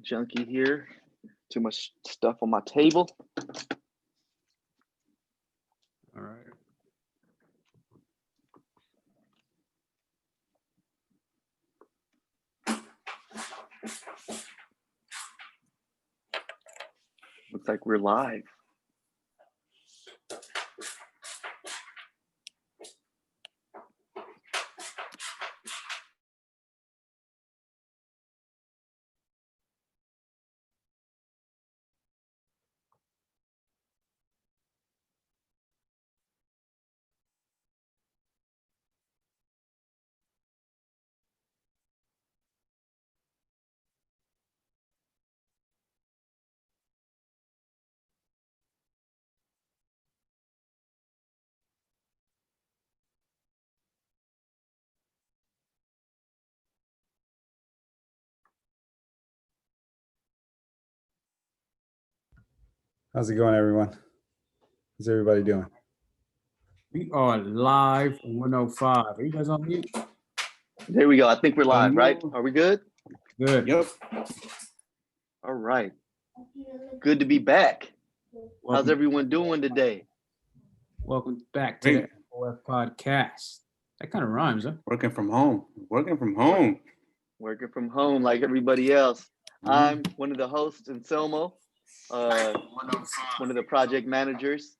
junky here. Too much stuff on my table. All right. Looks like we're live. How's it going, everyone? How's everybody doing? We are live on 105. Are you guys on mute? There we go. I think we're live, right? Are we good? Good. Yep. All right. Good to be back. How's Welcome, everyone doing today? welcome back to the FOF podcast. That kind of rhymes, huh? Working from home. Working from home. Working from home like everybody else. I'm one of the hosts, Anselmo, one of the project managers.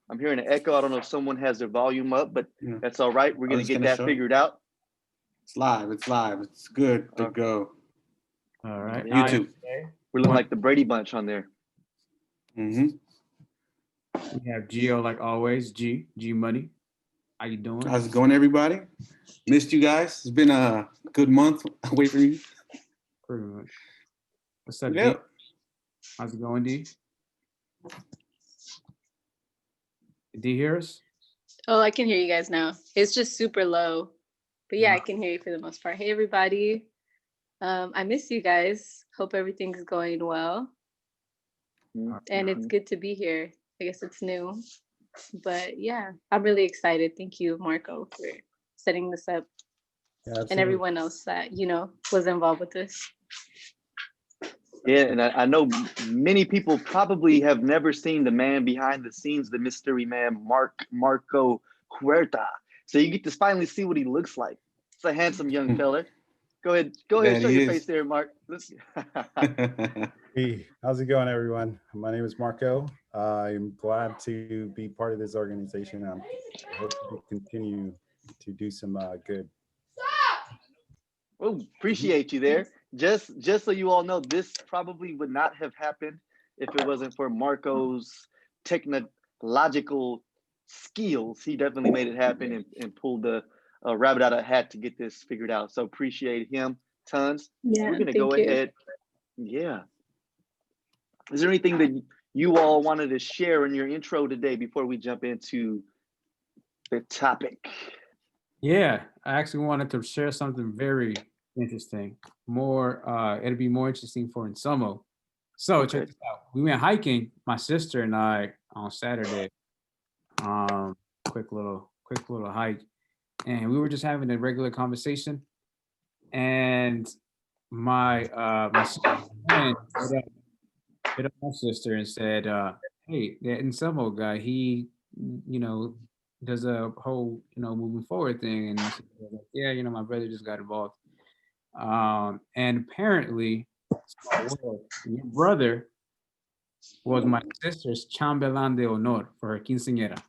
I'm hearing an echo. I don't know if someone has their volume up, but that's all right. We're going to get that figured out. It's live. It's live. It's good to go. All right. YouTube. We're looking like the Brady Bunch on there. Mm-hmm. We have Gio like always. G Money. How you doing? How's it going, everybody? Missed you guys. It's been a good month away from you. Pretty much. What's up, Yep. D? How's it going, D? D hear us? Oh, I can hear you guys now. It's just super low. But yeah, I can hear you for the most part. Hey, everybody. I miss you guys. Hope everything's going well. And it's good to be here. I guess it's new. But yeah, I'm really excited. Thank you, Marco, for setting this up. Yeah, and everyone else that, was involved with this. Yeah, and I know many people probably have never seen the man behind the scenes, the mystery man, Marco Huerta. So you get to finally see what he looks like. It's a handsome young fella. Go ahead, show your face there, Mark. Hey, how's it going, everyone? My name is Marco. I'm glad to be part of this organization. I hope to continue to do some good. Well, appreciate you there. Just so you all know, this probably would not have happened if it wasn't for Marco's technological skills. He definitely made it happen and pulled the rabbit out of a hat to get this figured out. So appreciate him tons. Yeah, we're gonna go ahead. Yeah. Is there anything that you all wanted to share in your intro today before we jump into the topic? Yeah, I actually wanted to share something very interesting. It'll be more interesting for Anselmo. So check this out. We went hiking, my sister and I, on Saturday. Quick little hike, and we were just having a regular conversation. And my friend hit up my sister and said, "Hey, that Anselmo guy, he, does a whole, moving forward thing." And she was like, "Yeah, my brother just got involved." And apparently, your brother was my sister's chambelán de honor for her quinceañera.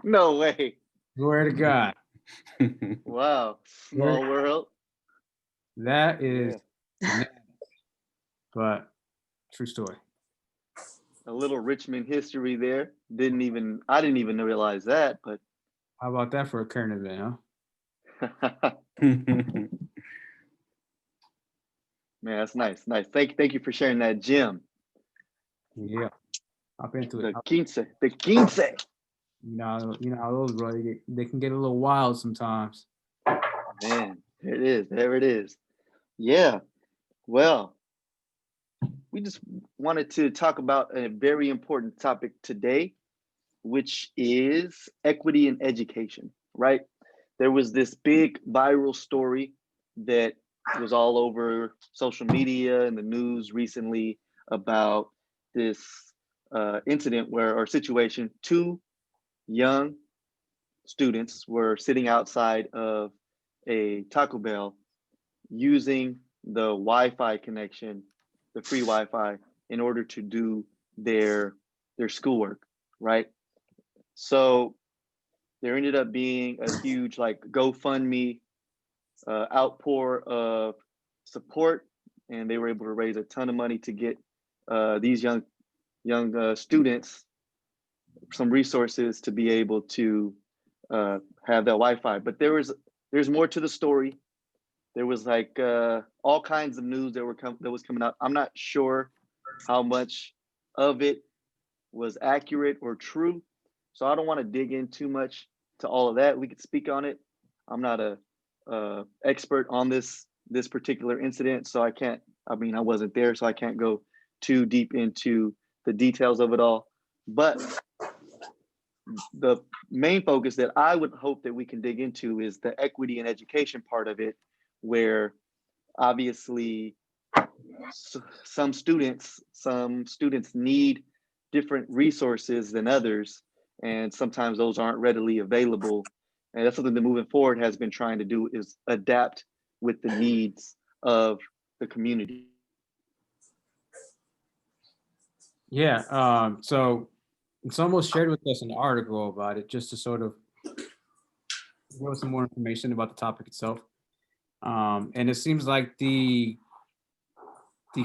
No way. Swear to God. Wow. Small world. That is, but true story. A little Richmond history there. I didn't even realize that, but how about that for a current event, huh? Man, that's nice. Thank you for sharing that, Jim. Yeah. Hop into it. The quince. You know how those, bro, they can get a little wild sometimes. Man, there it is. Yeah. Well, we just wanted to talk about a very important topic today, which is equity in education, right? There was this big viral story that it was all over social media and the news recently about this incident or situation. Two young students were sitting outside of a Taco Bell using the Wi-Fi connection, the free Wi-Fi, in order to do their schoolwork, right? So there ended up being a huge like GoFundMe outpour of support, and they were able to raise a ton of money to get these young students some resources to be able to have that Wi-Fi. But there's more to the story. There was like all kinds of news that was coming out. I'm not sure how much of it was accurate or true, so I don't want to dig in too much to all of that. We could speak on it. I'm not a expert on this particular incident, so I can't. I mean, I wasn't there, so I can't go too deep into the details of it all. But the main focus that I would hope that we can dig into is the equity and education part of it, where obviously some students need different resources than others, and sometimes those aren't readily available. And that's something that moving forward has been trying to do, is adapt with the needs of the community. Yeah, so it's almost shared with us an article about it, just to sort of give us some more information about the topic itself. And it seems like the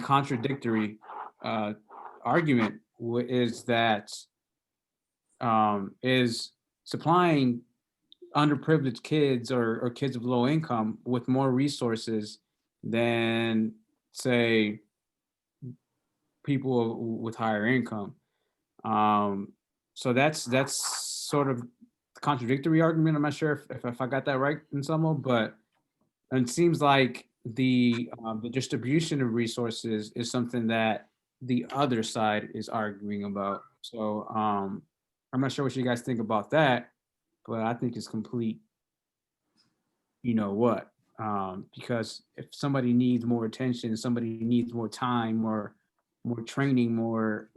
contradictory argument is that is supplying underprivileged kids or kids of low income with more resources than, say, people with higher income. So that's sort of the contradictory argument. I'm not sure if I got that right in some, but it seems like the distribution of resources is something that the other side is arguing about. So I'm not sure what you guys think about that, but I think it's complete, you know what, because if somebody needs more attention, somebody needs more time, or more training, more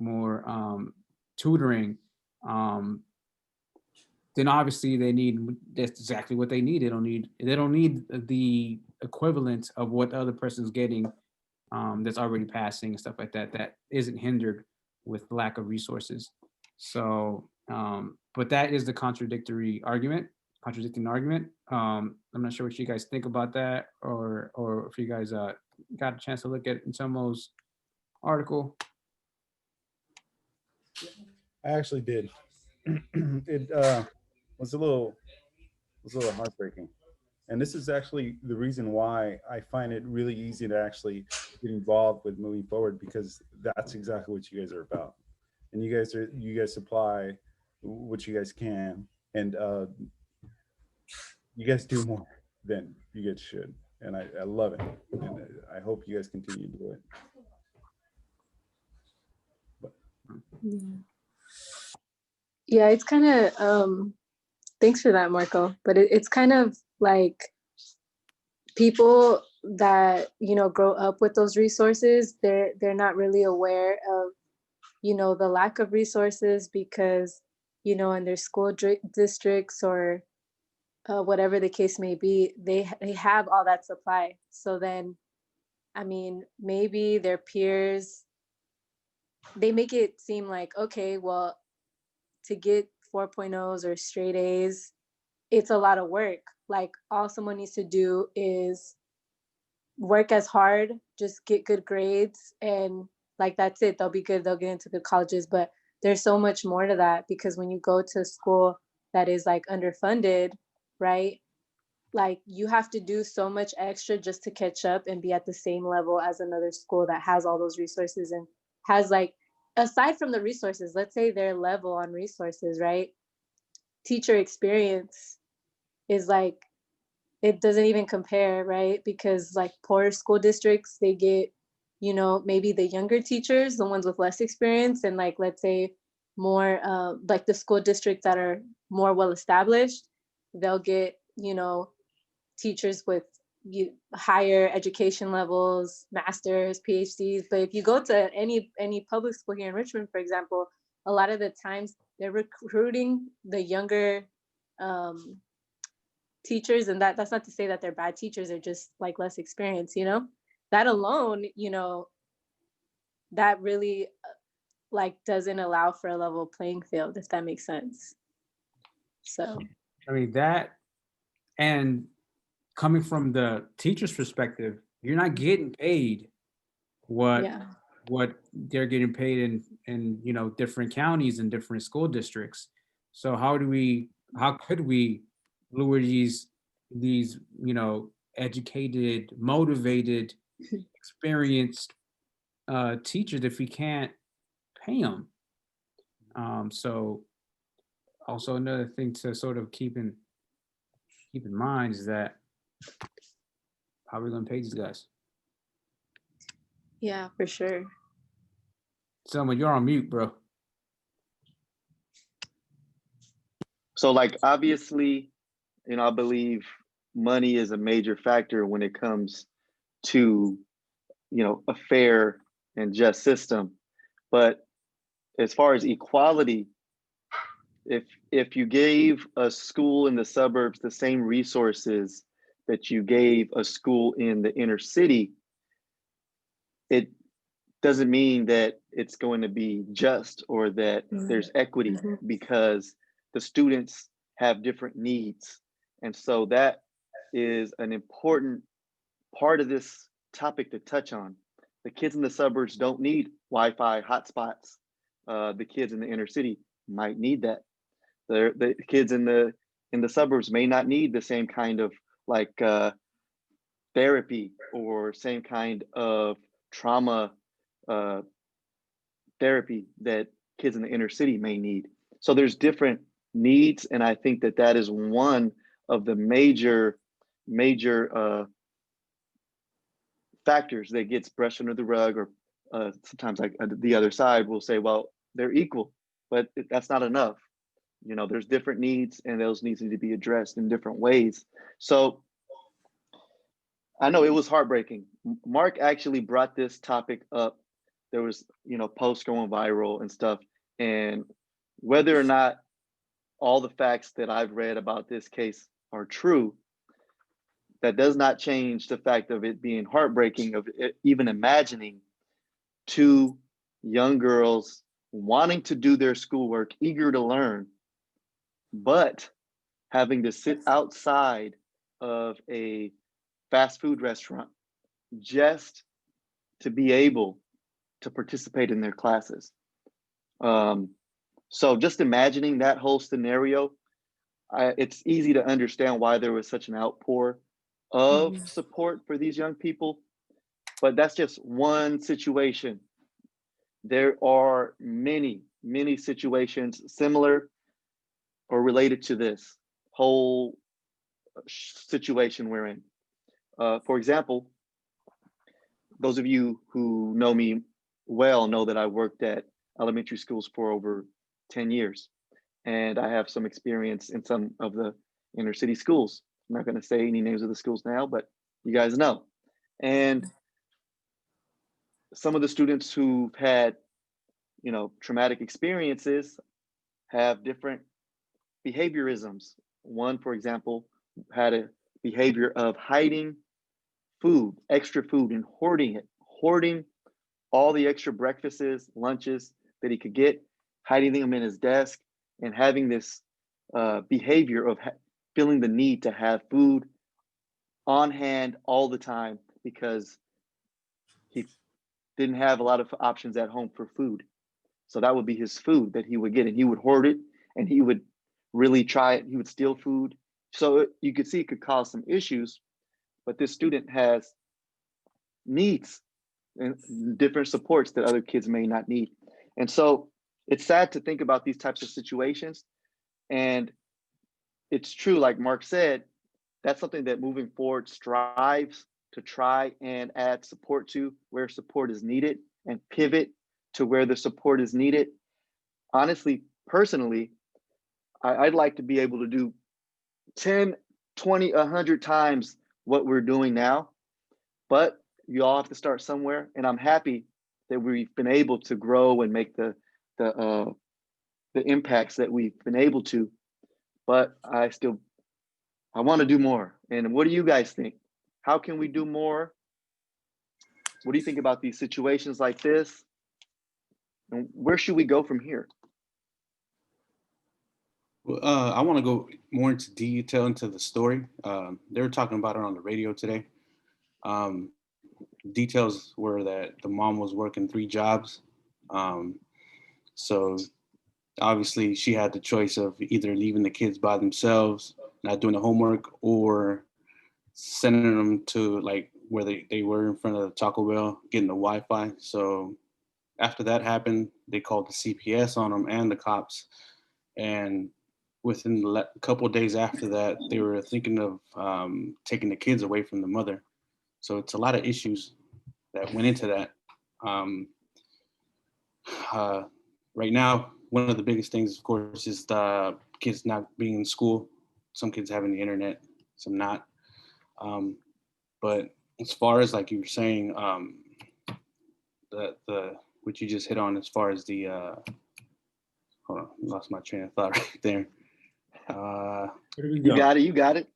tutoring, then obviously that's exactly what they need. They don't need the equivalent of what the other person's getting, that's already passing and stuff like that, that isn't hindered with lack of resources. So, but that is the contradicting argument. I'm not sure what you guys think about that, or if you guys got a chance to look at Insomo's article. I actually did. It was a little heartbreaking. And this is actually the reason why I find it really easy to actually get involved with moving forward, because that's exactly what you guys are about. And you guys supply what you guys can, and you guys do more than you guys should. And I love it. And I hope you guys continue to do it. Yeah, it's kind of thanks for that, Marco. But it's kind of like people that, you know, grow up with those resources, they're not really aware of, you know, the lack of resources, because, you know, in their school districts or whatever the case may be, they have all that supply. So then, I mean, maybe their peers, they make it seem like, okay, well, to get 4.0s or straight A's, it's a lot of work. Like, all someone needs to do is work as hard, just get good grades, and like, that's it. They'll be good. They'll get into good colleges. But there's so much more to that, because when you go to a school that is like underfunded, right? Like, you have to do so much extra just to catch up and be at the same level as another school that has all those resources and has, like, aside from the resources, let's say their level on resources, right? Teacher experience is like, it doesn't even compare, right? Because like poorer school districts, they get, you know, maybe the younger teachers, the ones with less experience, and like, let's say more like the school districts that are more well established, they'll get, you know, teachers with higher education levels, masters, PhDs. But if you go to any public school here in Richmond, for example, a lot of the times they're recruiting the younger teachers, and that's not to say that they're bad teachers, they're just like less experienced, you know. That alone, you know, that really like doesn't allow for a level playing field, if that makes sense. So I mean, that, and coming from the teacher's perspective, you're not getting paid what yeah, what they're getting paid in you know, different counties and different school districts. So how could we lure these you know, educated, motivated, experienced teachers if we can't pay them? So also another thing to sort of keep in mind is that how are we gonna pay these guys? yeah, for sure. Selma, you're on mute, bro. So like, obviously, you know, I believe money is a major factor when it comes to, you know, a fair and just system. But as far as equality, if you gave a school in the suburbs the same resources that you gave a school in the inner city, it doesn't mean that it's going to be just or that there's equity, because the students have different needs. And so that is an important part of this topic to touch on. The kids in the suburbs don't need Wi-Fi hotspots. The kids in the inner city might need that. The kids in the suburbs may not need the same kind of like therapy or same kind of trauma therapy that kids in the inner city may need. So there's different needs, and I think that that is one of the major factors that gets brushed under the rug, or sometimes like the other side will say, well, they're equal, but that's not enough. You know, there's different needs, and those needs need to be addressed in different ways. So I know it was heartbreaking. Mark actually brought this topic up. There was, you know, posts going viral and stuff. And whether or not all the facts that I've read about this case are true, that does not change the fact of it being heartbreaking, of it, even imagining two young girls wanting to do their schoolwork, eager to learn, but having to sit outside of a fast food restaurant just to be able to participate in their classes. So just imagining that whole scenario, it's easy to understand why there was such an outpour of support for these young people, but that's just one situation. There are many, many situations similar or related to this whole situation we're in. For example, those of you who know me well know that I worked at elementary schools for over 10 years. And I have some experience in some of the inner city schools. I'm not going to say any names of the schools now, but you guys know. And some of the students who've had, you know, traumatic experiences have different behaviorisms. One, for example, had a behavior of hiding food, extra food, and hoarding it, hoarding all the extra breakfasts, lunches that he could get, hiding them in his desk, and having this behavior of feeling the need to have food on hand all the time because he didn't have a lot of options at home for food. So that would be his food that he would get, and he would hoard it, and he would really try it. He would steal food. So you could see it could cause some issues, but this student has needs and different supports that other kids may not need. And so it's sad to think about these types of situations. And it's true, like Mark said, that's something that moving forward strives to try and add support to where support is needed and pivot to where the support is needed. Honestly, personally, I'd like to be able to do 10, 20, 100 times what we're doing now, but you all have to start somewhere. And I'm happy that we've been able to grow and make the impacts that we've been able to. But I want to do more. And what do you guys think? How can we do more? What do you think about these situations like this? And where should we go from here? Well, I want to go more into detail into the story. They were talking about it on the radio today. Details were that the mom was working 3 jobs. So obviously she had the choice of either leaving the kids by themselves, not doing the homework, or sending them to like where they were in front of the Taco Bell, getting the Wi-Fi. So after that happened, they called the CPS on them and the cops. And within a couple of days after that, they were thinking of taking the kids away from the mother. So it's a lot of issues that went into that. Right now, one of the biggest things, of course, is the kids not being in school. Some kids having the internet, some not. But as far as like you were saying, the what you just hit on as far as the hold on, lost my train of thought right there. You got it. You got it.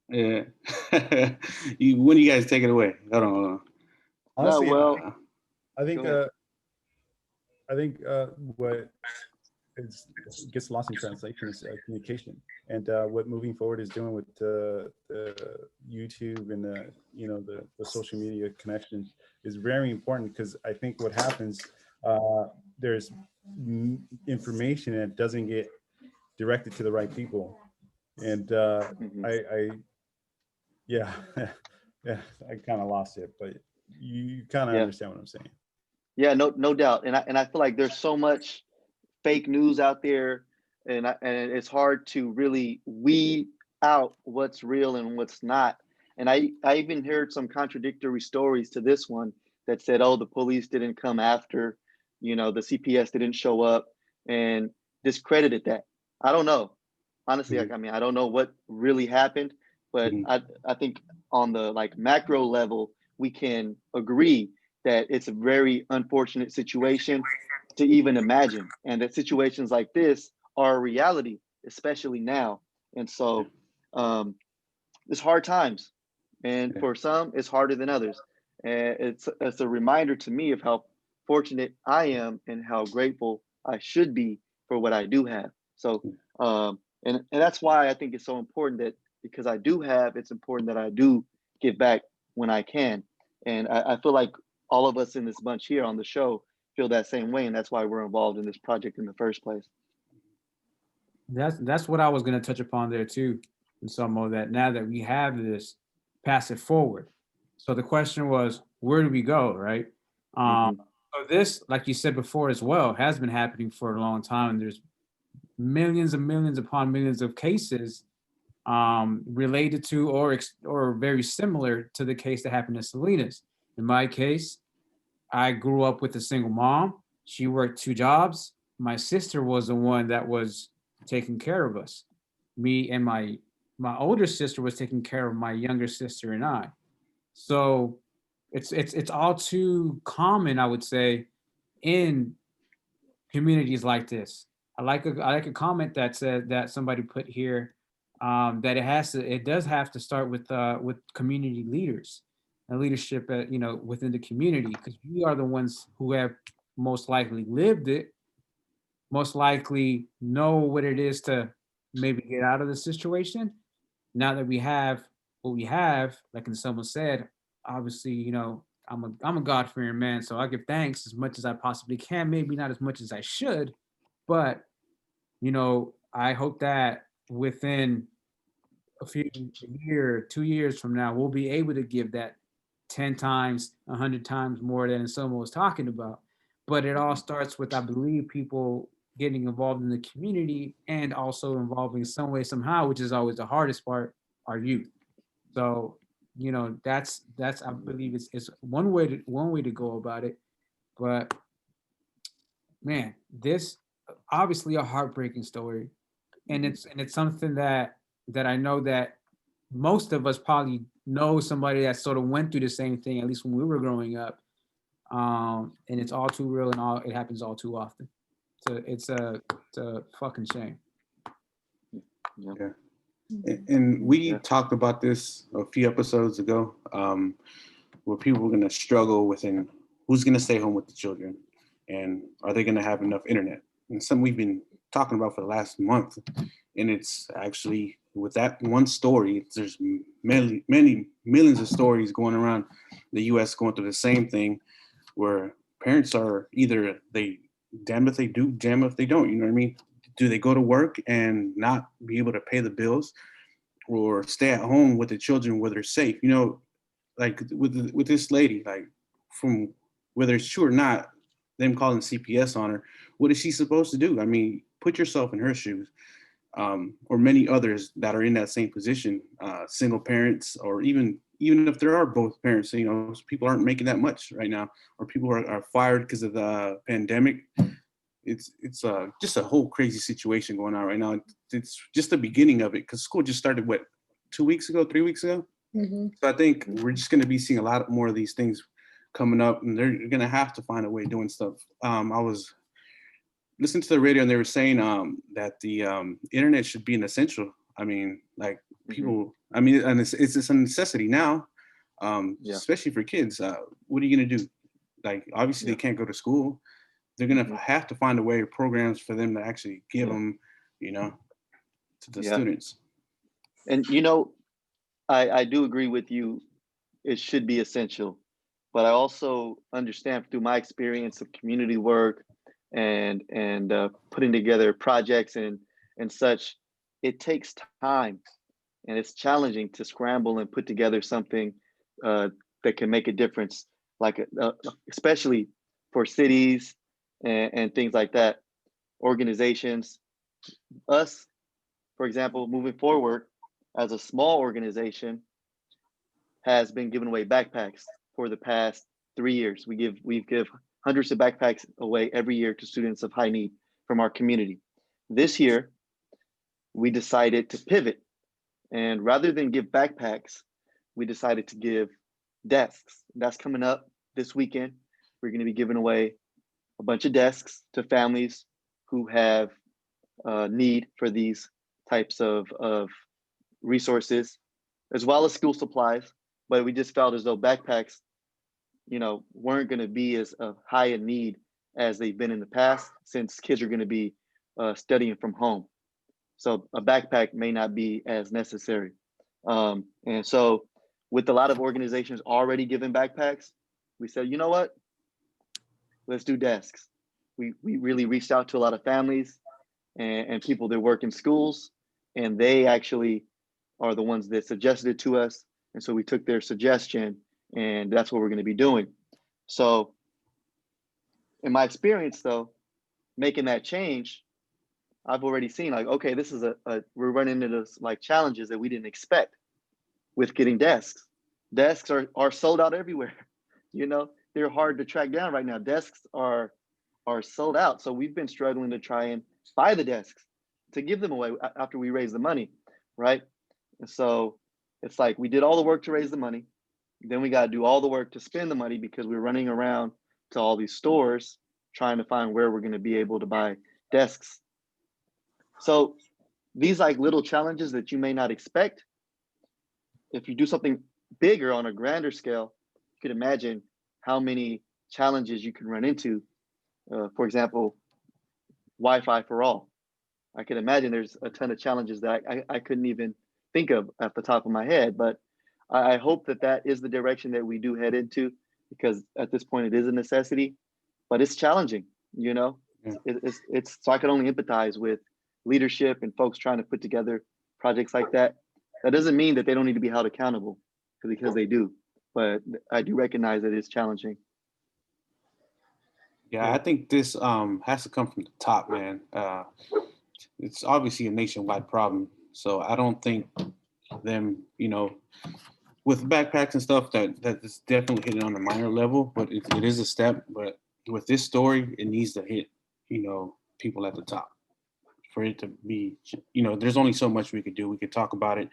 Yeah. When do you guys take it away? Hold on. Honestly, No, well, I think go what gets lost in translation is communication, and what moving forward is doing with the YouTube and the social media connection is very important, because I think what happens, there's information that doesn't get directed to the right people, and Mhm. yeah yeah, I kind of lost it, but you kind of Yeah. understand what I'm saying. Yeah, no doubt. And I feel like there's so much fake news out there, and it's hard to really weed out what's real and what's not. And I even heard some contradictory stories to this one that said, oh, the police didn't come after, the CPS didn't show up, and discredited that. I don't know. Honestly, Mhm. I mean, I don't know what really happened, but Mhm. I think on the like macro level, we can agree that it's a very unfortunate situation to even imagine, and that situations like this are a reality, especially now. And Yeah. so it's hard times, and Yeah. for some it's harder than others. And it's a reminder to me of how fortunate I am and how grateful I should be for what I do have. So and that's why I think it's so important that, because I do have, it's important that I do give back when I can. And I feel like all of us in this bunch here on the show feel that same way, and that's why we're involved in this project in the first place. That's what I was going to touch upon there too, in some of that. Now that we have this, pass it forward. So the question was, where do we go, right? Hmm. So this, like you said before as well, has been happening for a long time. And there's millions and millions upon millions of cases related to or very similar to the case that happened to Selena's. In my case, I grew up with a single mom. She worked 2 jobs. My sister was the one that was taking care of us. Me and my older sister was taking care of my younger sister and I. So it's all too common, I would say, in communities like this. I like a comment that said that somebody put here, that it does have to start with community leaders and leadership within the community, because we are the ones who have most likely lived it, most likely know what it is to maybe get out of the situation. Now that we have what we have, like someone said, obviously, I'm a God-fearing man, so I give thanks as much as I possibly can, maybe not as much as I should, but I hope that within a year, 2 years from now, we'll be able to give that 10 times, 100 times more than someone was talking about. But it all starts with, I believe, people getting involved in the community and also involving some way, somehow, which is always the hardest part, our youth. So, that's I believe it's one way to go about it. But man, this obviously a heartbreaking story, and it's something that I know that most of us probably know somebody that sort of went through the same thing, at least when we were growing up. And it's all too real, and it happens all too often. So it's a fucking shame. Yeah. And we talked about this a few episodes ago, where people were going to struggle within who's going to stay home with the children, and are they going to have enough internet? And something we've been talking about for the last month. And it's actually, with that one story, there's many millions of stories going around the U.S. going through the same thing, where parents are either they damn if they do, damn if they don't. You know what I mean? Do they go to work and not be able to pay the bills, or stay at home with the children where they're safe? You know, like with this lady, like, from whether it's true or not, them calling CPS on her, what is she supposed to do? I mean, put yourself in her shoes, or many others that are in that same position, single parents, or even if there are both parents, you know, people aren't making that much right now, or people are fired because of the pandemic. It's just a whole crazy situation going on right now. It's just the beginning of it, because school just started, what, 3 weeks ago? Mm-hmm. So I think we're just going to be seeing a lot more of these things coming up, and they're going to have to find a way of doing stuff. I was listening to the radio, and they were saying that the internet should be an essential. I mean, like, people, I mean, and it's a necessity now, especially for kids. What are you going to do? Like, obviously they can't go to school. They're going to have to find a way of programs for them to actually give them, you know, to the students. And, you know, I do agree with you. It should be essential, but I also understand through my experience of community work and putting together projects and such, it takes time, and it's challenging to scramble and put together something that can make a difference, like especially for cities and things like that, organizations. Us, for example, moving forward as a small organization, has been giving away backpacks for the past 3 years. We give hundreds of backpacks away every year to students of high need from our community. This year, we decided to pivot, and rather than give backpacks, we decided to give desks. That's coming up this weekend. We're going to be giving away a bunch of desks to families who have need for these types of resources, as well as school supplies. But we just felt as though backpacks, you know, weren't going to be as high a need as they've been in the past, since kids are going to be studying from home. So a backpack may not be as necessary. And so with a lot of organizations already giving backpacks, we said, you know what, let's do desks. We really reached out to a lot of families and people that work in schools, and they actually are the ones that suggested it to us. And so we took their suggestion, and that's what we're going to be doing. So in my experience, though, making that change, I've already seen, like, okay, this is we're running into those, like, challenges that we didn't expect with getting desks. Desks are sold out everywhere. You know, they're hard to track down right now. Desks are sold out. So we've been struggling to try and buy the desks to give them away after we raise the money, right? And so it's like we did all the work to raise the money. Then we got to do all the work to spend the money, because we're running around to all these stores trying to find where we're going to be able to buy desks. So these, like, little challenges that you may not expect, if you do something bigger on a grander scale, you could imagine how many challenges you can run into. For example, Wi-Fi for all. I can imagine there's a ton of challenges that I couldn't even think of at the top of my head, but I hope that is the direction that we do head into, because at this point it is a necessity, but it's challenging, you know. It's so I can only empathize with leadership and folks trying to put together projects like that. That doesn't mean that they don't need to be held accountable, because they do, but I do recognize that it's challenging. Yeah, I think this has to come from the top, man. It's obviously a nationwide problem, so I don't think them, you know, with backpacks and stuff, that is definitely hitting on a minor level, but it is a step. But with this story, it needs to hit, you know, people at the top for it to be, you know, there's only so much we could do. We could talk about it,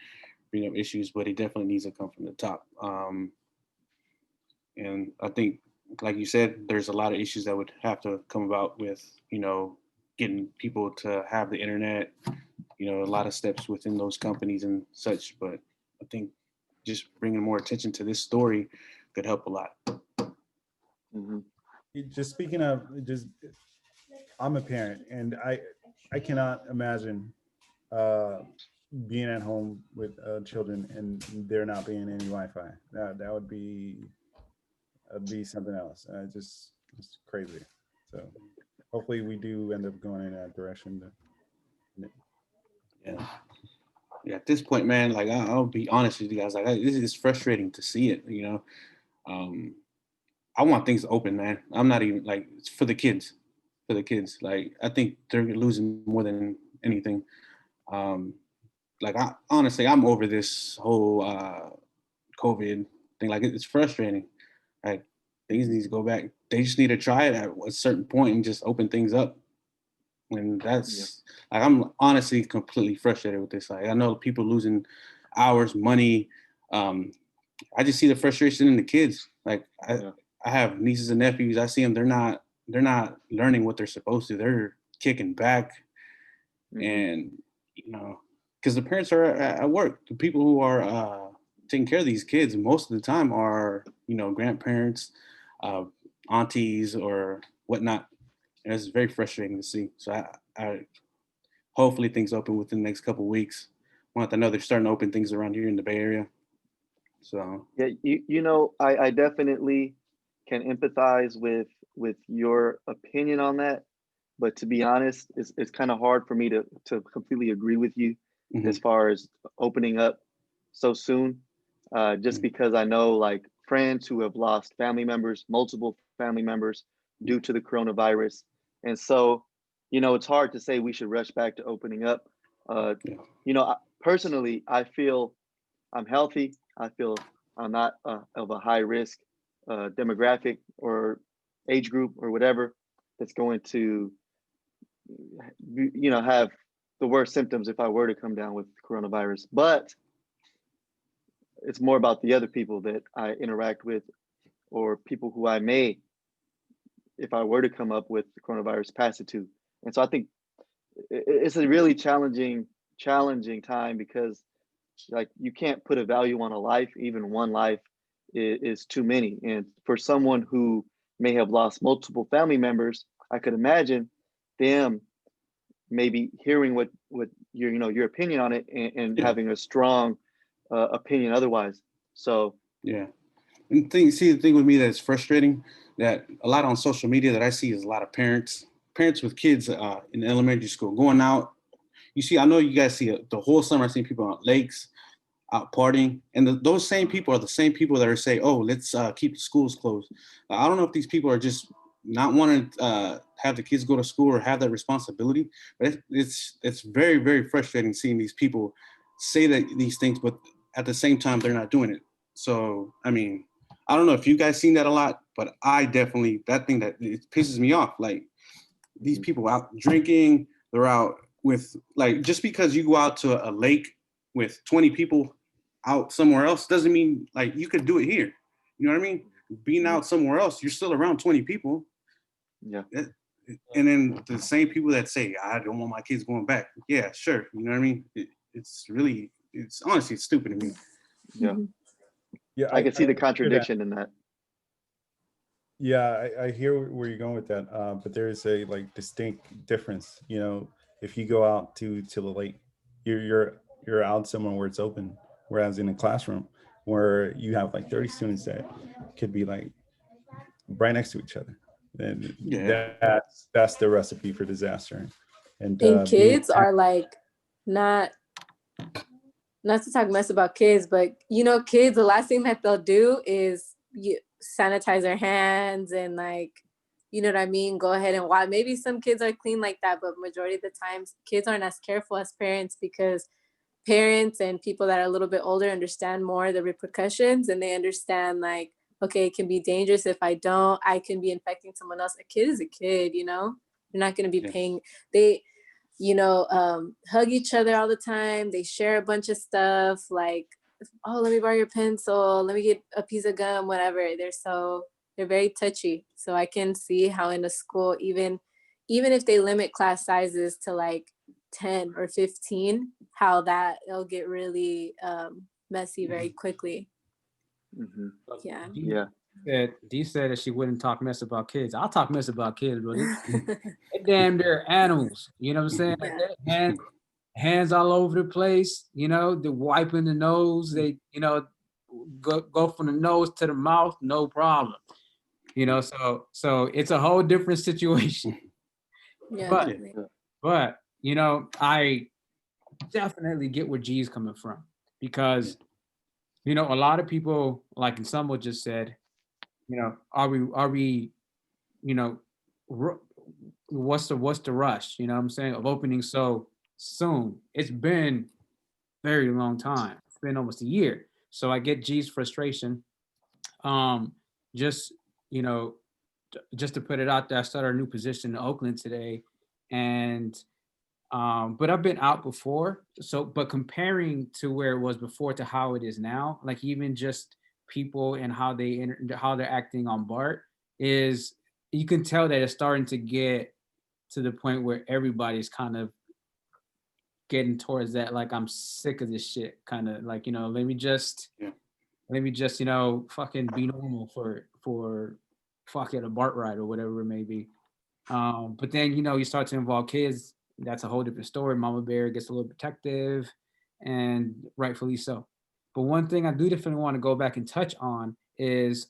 bring up issues, but it definitely needs to come from the top. And I think, like you said, there's a lot of issues that would have to come about with, getting people to have the internet, a lot of steps within those companies and such. But I think just bringing more attention to this story could help a lot. Mm-hmm. Just speaking of, I'm a parent, and I cannot imagine being at home with children and there not being any Wi-Fi. That would be something else. It's crazy. So hopefully we do end up going in that direction. Yeah. At this point, man, like I'll be honest with you guys, like this is frustrating to see it. I want things open, man. I'm not even like, it's for the kids. Like I think they're losing more than anything. Like I'm over this whole COVID thing. Like it's frustrating. Like things need to go back. They just need to try it at a certain point and just open things up. And that's like, I'm honestly completely frustrated with this. Like I know people losing hours, money. I just see the frustration in the kids. Like I have nieces and nephews. I see them. They're not learning what they're supposed to. They're kicking back, and because the parents are at work. The people who are taking care of these kids most of the time are grandparents, aunties, or whatnot. And it's very frustrating to see. So I hopefully things open within the next couple of weeks. I know they're starting to open things around here in the Bay Area. So yeah, I definitely can empathize with your opinion on that, but to be honest, it's kind of hard for me to completely agree with you as far as opening up so soon, just because I know like friends who have lost family members, multiple family members due to the coronavirus, and so it's hard to say we should rush back to opening up. Personally, I feel I'm healthy. I feel I'm not of a high risk demographic or age group or whatever that's going to, have the worst symptoms if I were to come down with coronavirus. But it's more about the other people that I interact with or people who I may, if I were to come up with the coronavirus, pass it to. And so I think it's a really challenging time because like you can't put a value on a life. Even one life is too many. And for someone who may have lost multiple family members, I could imagine them maybe hearing what your opinion on it and having a strong opinion otherwise. So yeah. And the thing with me that's frustrating, that a lot on social media that I see is a lot of parents with kids in elementary school going out. You see, I know you guys see the whole summer, I've seen people on lakes, out partying. And those same people are the same people that are saying, oh, let's keep the schools closed. I don't know if these people are just not wanting to have the kids go to school or have that responsibility. But it's very, very frustrating seeing these people say these things, but at the same time, they're not doing it. So, I mean, I don't know if you guys seen that a lot, but I definitely, that thing that it pisses me off. Like these people out drinking, they're out with like, just because you go out to a lake with 20 people out somewhere else doesn't mean like you could do it here. You know what I mean? Being out somewhere else, you're still around 20 people. Yeah. And then the same people that say, I don't want my kids going back. Yeah, sure. You know what I mean? It's honestly stupid to me. Yeah. Yeah, I can see the contradiction in that. Yeah, I hear where you're going with that, but there is a like distinct difference. If you go out to the lake, you're out somewhere where it's open, whereas in a classroom where you have like 30 students that could be like right next to each other, then that's the recipe for disaster. And kids are like not to talk mess about kids, but kids, the last thing that they'll do is sanitize their hands and like, you know what I mean? Go ahead and wash. Maybe some kids are clean like that, but majority of the times kids aren't as careful as parents, because parents and people that are a little bit older understand more the repercussions, and they understand like, okay, it can be dangerous if I can be infecting someone else. A kid is a kid, they're not going to be paying. you know, hug each other all the time. They share a bunch of stuff like, oh, let me borrow your pencil, let me get a piece of gum, whatever. They're very touchy. So I can see how in a school, even if they limit class sizes to like 10 or 15, how that it'll get really messy very quickly. Mhm. Yeah. Yeah. Dee said that she wouldn't talk mess about kids. I'll talk mess about kids, bro. They damn they're animals. You know what I'm saying? Like, Yeah. hands all over the place, you know, the wiping the nose, they, you know, go from the nose to the mouth, no problem. You know, so it's a whole different situation. Yeah, But definitely. but you know, I definitely get where G's coming from, because you know, a lot of people, like Ensemble just said, you know, are we, you know, what's the rush, you know what I'm saying, of opening so soon? It's been very long time. It's been almost a year. So I get G's frustration. Just, you know, just to put it out there, I started a new position in Oakland today, and but I've been out before. So, but comparing to where it was before to how it is now, like even just people and how how they're acting on BART, is you can tell that it's starting to get to the point where everybody's kind of getting towards that, like, I'm sick of this shit, kind of like, you know, let me just, you know, fucking be normal for fucking a BART ride or whatever it may be. But then, you know, you start to involve kids, that's a whole different story. Mama Bear gets a little protective, and rightfully so. But one thing I do definitely want to go back and touch on is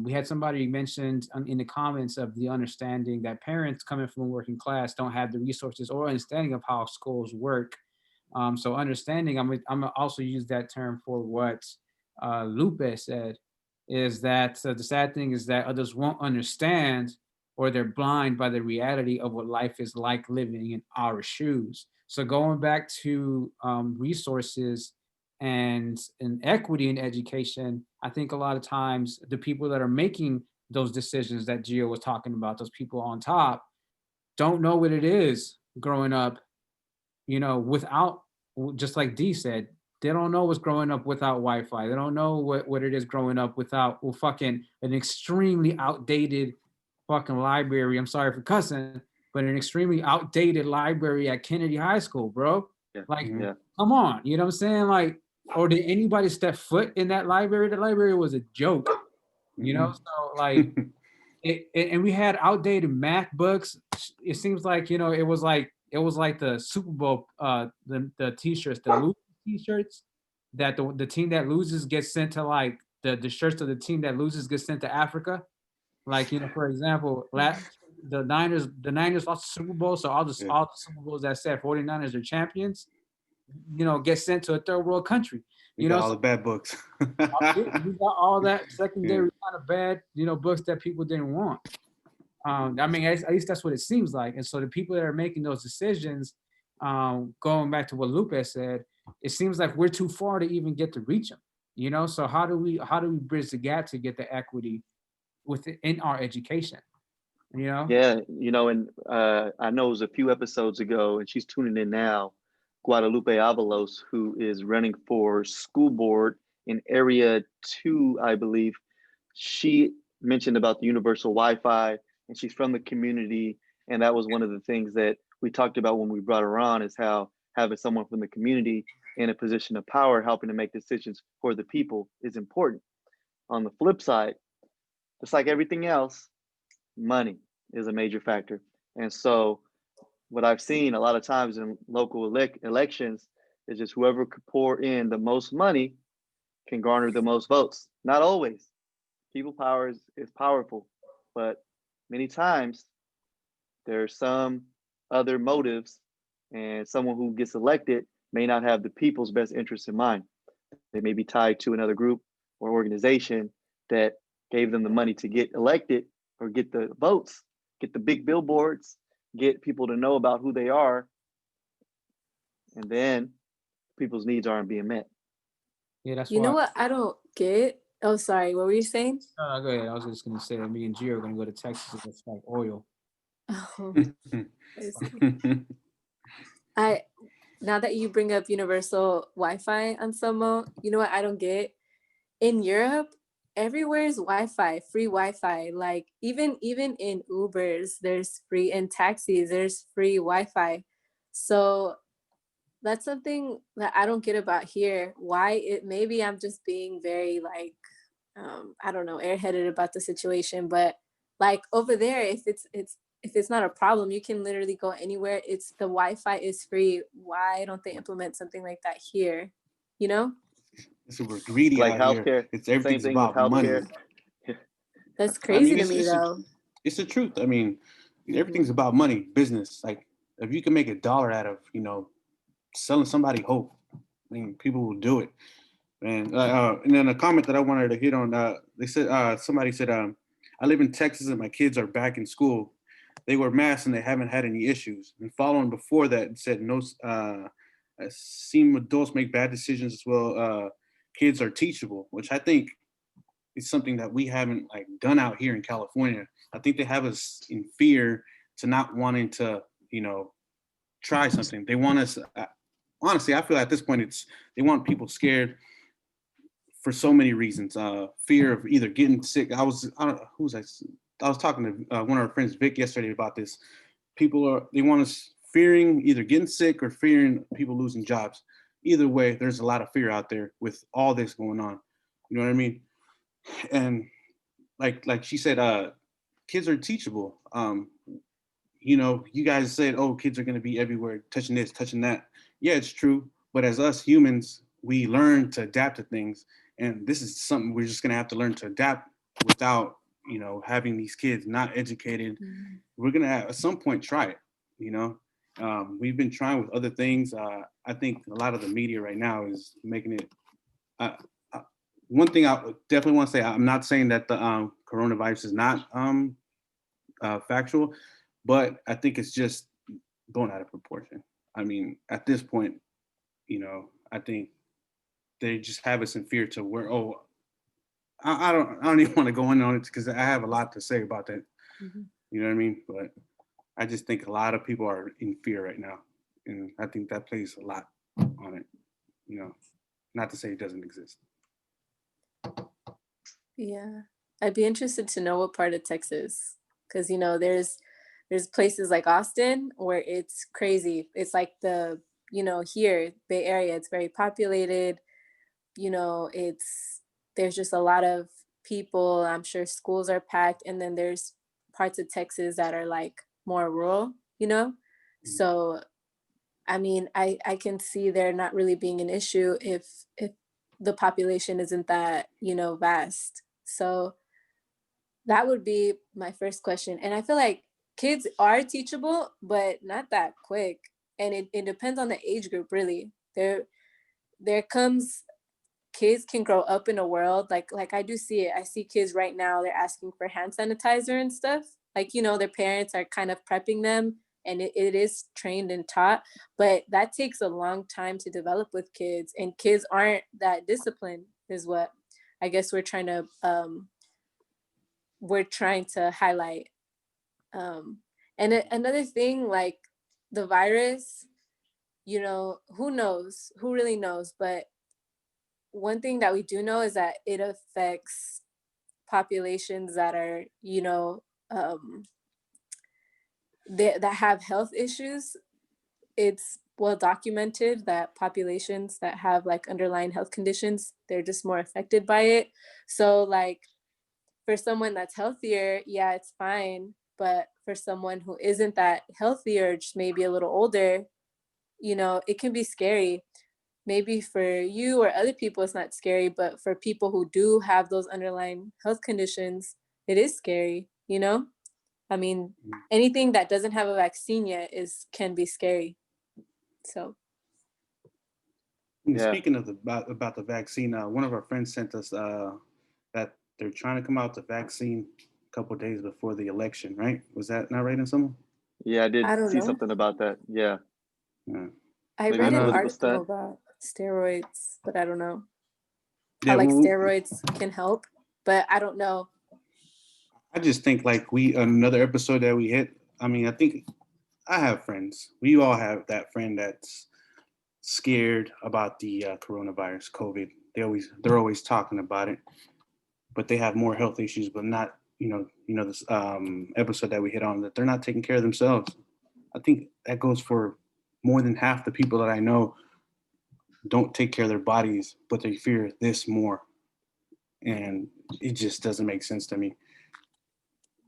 we had somebody mentioned in the comments of the understanding that parents coming from a working class don't have the resources or understanding of how schools work. So understanding, I'm gonna also use that term for what Lupe said, is that the sad thing is that others won't understand, or they're blind by the reality of what life is like living in our shoes. So going back to resources and equity in education, I think a lot of times the people that are making those decisions that Gio was talking about, those people on top, don't know what it is growing up, you know, without, just like Dee said, they don't know what's growing up without Wi-Fi. They don't know what it is growing up without, well, fucking an extremely outdated fucking library. I'm sorry for cussing, but an extremely outdated library at Kennedy High School, bro. Yeah. Like, Yeah. come on, you know what I'm saying? Like, or did anybody step foot in that library? The library was a joke, you know? So like, and we had outdated math books. It seems like, you know, it was like the Super Bowl, the t-shirts, the losing t-shirts, that the team that loses gets sent to, like, the shirts of the team that loses gets sent to Africa. Like, you know, for example, the Niners lost the Super Bowl, so all the Super Bowls that said 49ers are champions, you know, get sent to a third world country. You know, all the bad books. We got all that secondary kind of bad, you know, books that people didn't want. I mean, at least that's what it seems like. And so the people that are making those decisions, going back to what Lupe said, it seems like we're too far to even get to reach them. You know, so how do we bridge the gap to get the equity within our education? You know? Yeah, you know, and I know it was a few episodes ago, and she's tuning in now, Guadalupe Avalos, who is running for school board in Area 2, I believe. She mentioned about the universal Wi-Fi, and she's from the community, and that was one of the things that we talked about when we brought her on, is how having someone from the community in a position of power helping to make decisions for the people is important. On the flip side, just like everything else, money is a major factor. And so what I've seen a lot of times in local elections is just whoever could pour in the most money can garner the most votes. Not always. People power is powerful, but many times there's some other motives, and someone who gets elected may not have the people's best interests in mind. They may be tied to another group or organization that gave them the money to get elected or get the votes, get the big billboards, get people to know about who they are, and then people's needs aren't being met. Yeah, that's You why. know what I don't get? Oh, sorry. What were you saying? No, go ahead. I was just gonna say that me and Gio are gonna go to Texas and get like oil. Oh, I see. Now that you bring up universal Wi-Fi, Anselmo, you know what I don't get? In Europe, everywhere is Wi-Fi, free Wi-Fi. Like even in Ubers, there's free, in taxis, there's free Wi-Fi. So that's something that I don't get about here. Maybe I'm just being very like, I don't know, airheaded about the situation, but like over there, if it's not a problem, you can literally go anywhere. It's the Wi-Fi is free. Why don't they implement something like that here? You know? Super greedy Like out here. healthcare. It's Same everything's thing with about money. healthcare. That's I crazy mean, to me though. it's the truth. I mean, everything's about money, business. Like if you can make $1 out of, selling somebody hope, I mean, people will do it. And then a comment that I wanted to hit on, they said, somebody said, I live in Texas and my kids are back in school. They wear masks and they haven't had any issues. And following before that, it said, no, I've seen adults make bad decisions as well. Kids are teachable, which I think is something that we haven't like done out here in California. I think they have us in fear to not wanting to, try something. They want us, honestly, I feel at this point, they want people scared for so many reasons. Fear of either getting sick. I was talking to one of our friends, Vic, yesterday about this. They want us fearing either getting sick or fearing people losing jobs. Either way, there's a lot of fear out there with all this going on. You know what I mean? And like she said, kids are teachable. You guys said, oh, kids are going to be everywhere, touching this, touching that. Yeah, it's true. But as us humans, we learn to adapt to things. And this is something we're just going to have to learn to adapt without, having these kids not educated. Mm-hmm. We're going to at some point try it, we've been trying with other things. I think a lot of the media right now is making it. One thing I definitely want to say, I'm not saying that the coronavirus is not factual, but I think it's just blown out of proportion. I mean, at this point, I think they just have us in fear to where, I don't even want to go in on it because I have a lot to say about that. Mm-hmm. You know what I mean? But I just think a lot of people are in fear right now. And I think that plays a lot on it, not to say it doesn't exist. Yeah, I'd be interested to know what part of Texas, because there's places like Austin where it's crazy. It's like here, Bay Area, it's very populated. There's just a lot of people. I'm sure schools are packed, and then there's parts of Texas that are like more rural, Mm-hmm. So I mean, I can see there not really being an issue if the population isn't that, vast. So that would be my first question. And I feel like kids are teachable, but not that quick. And it depends on the age group, really. There comes, kids can grow up in a world, like I do see it. I see kids right now, they're asking for hand sanitizer and stuff. Like, their parents are kind of prepping them, and it is trained and taught, but that takes a long time to develop with kids, and kids aren't that disciplined is what I guess we're trying to highlight. And another thing, like the virus, who knows, who really knows, but one thing that we do know is that it affects populations that are, that have health issues. It's well documented that populations that have like underlying health conditions, they're just more affected by it. So like for someone that's healthier, yeah, it's fine. But for someone who isn't that healthy or just maybe a little older, it can be scary. Maybe for you or other people, it's not scary, but for people who do have those underlying health conditions, it is scary, I mean, anything that doesn't have a vaccine yet can be scary. So. Yeah. Speaking of about the vaccine, one of our friends sent us that they're trying to come out with the vaccine a couple of days before the election, right? Was that not right in someone? Yeah, I did see something about that. Yeah. I read an article about steroids, but I don't know how steroids can help, but I don't know. I just think like another episode that we hit, I mean, I think I have friends. We all have that friend that's scared about the coronavirus, COVID. They're always talking about it, but they have more health issues, but not, this episode that we hit on, that they're not taking care of themselves. I think that goes for more than half the people that I know don't take care of their bodies, but they fear this more. And it just doesn't make sense to me.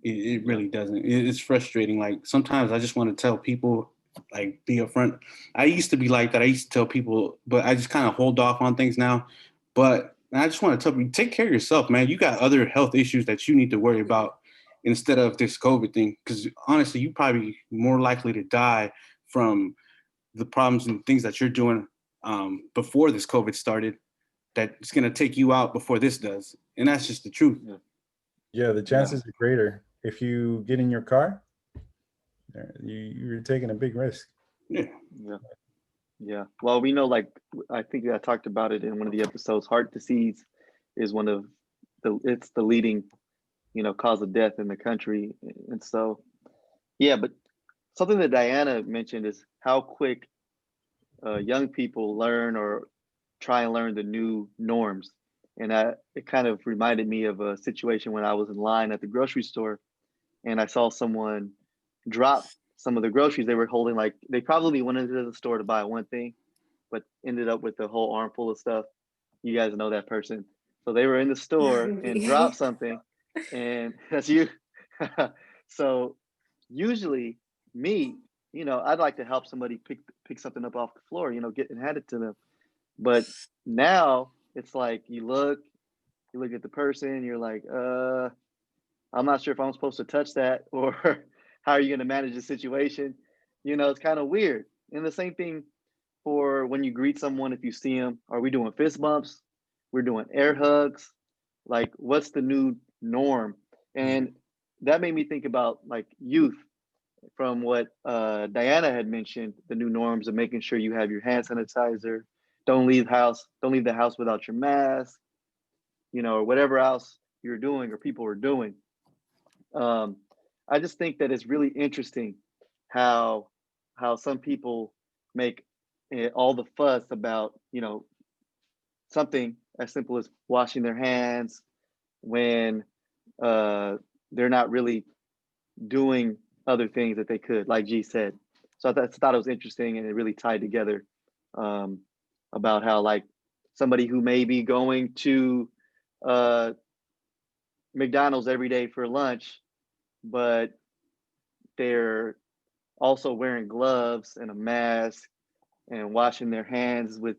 It really doesn't. It's frustrating. Like sometimes I just want to tell people, like, be upfront. I used to be like that. I used to tell people, but I just kind of hold off on things now. But I just want to tell people, take care of yourself, man. You got other health issues that you need to worry about instead of this COVID thing. Because honestly, you probably more likely to die from the problems and things that you're doing before this COVID started. That it's going to take you out before this does, and that's just the truth. Yeah, the chances are greater if you get in your car. You're taking a big risk. Yeah. Well, we know, like, I think I talked about it in one of the episodes. Heart disease is one of it's the leading, cause of death in the country, and so, yeah. But something that Diana mentioned is how quick young people learn or try and learn the new norms. And it kind of reminded me of a situation when I was in line at the grocery store and I saw someone drop some of the groceries they were holding. Like they probably went into the store to buy one thing, but ended up with a whole armful of stuff. You guys know that person. So they were in the store and dropped something, and that's you. So usually me, I'd like to help somebody pick something up off the floor, get and hand it to them. But now it's like you look at the person, you're like, I'm not sure if I'm supposed to touch that, or how are you going to manage the situation? It's kind of weird. And the same thing for when you greet someone, if you see them, are we doing fist bumps? We're doing air hugs. Like, what's the new norm? And that made me think about like youth, from what Diana had mentioned, the new norms of making sure you have your hand sanitizer, don't leave the house without your mask, or whatever else you're doing or people are doing. I just think that it's really interesting how some people make all the fuss about something as simple as washing their hands when they're not really doing other things that they could, like G said. So I thought it was interesting, and it really tied together about how, like, somebody who may be going to McDonald's every day for lunch, but they're also wearing gloves and a mask and washing their hands with